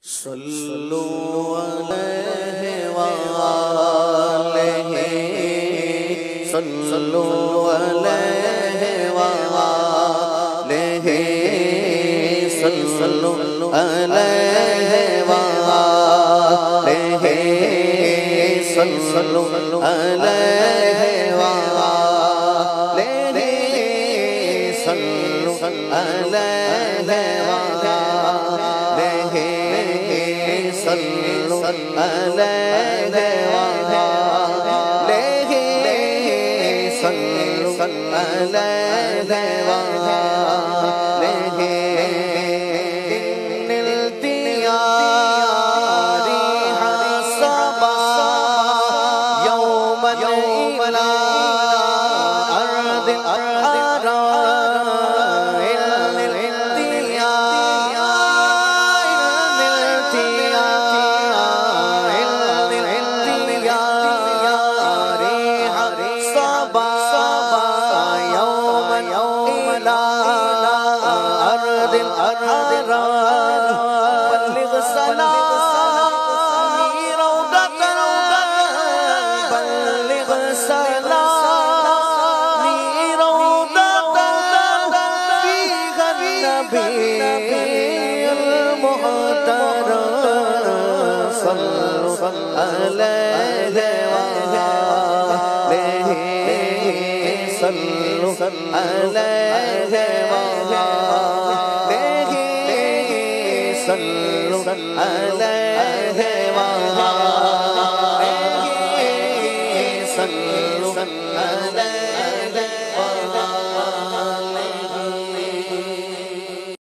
صلوا عليه وآله صلوا عليه وآله صلوا عليه وآله صلوا عليه وآله صلوا عليه وآله صلوا عليه وآله صلوا عليه وآله إن الديار حسبا يوما إلى أرض الحرام بلغ سلامي روضة بلغ سلامي روضة فيها النبي المحترم صلوا عليه وآله صلوا عليه وآله صلوا عليه وآله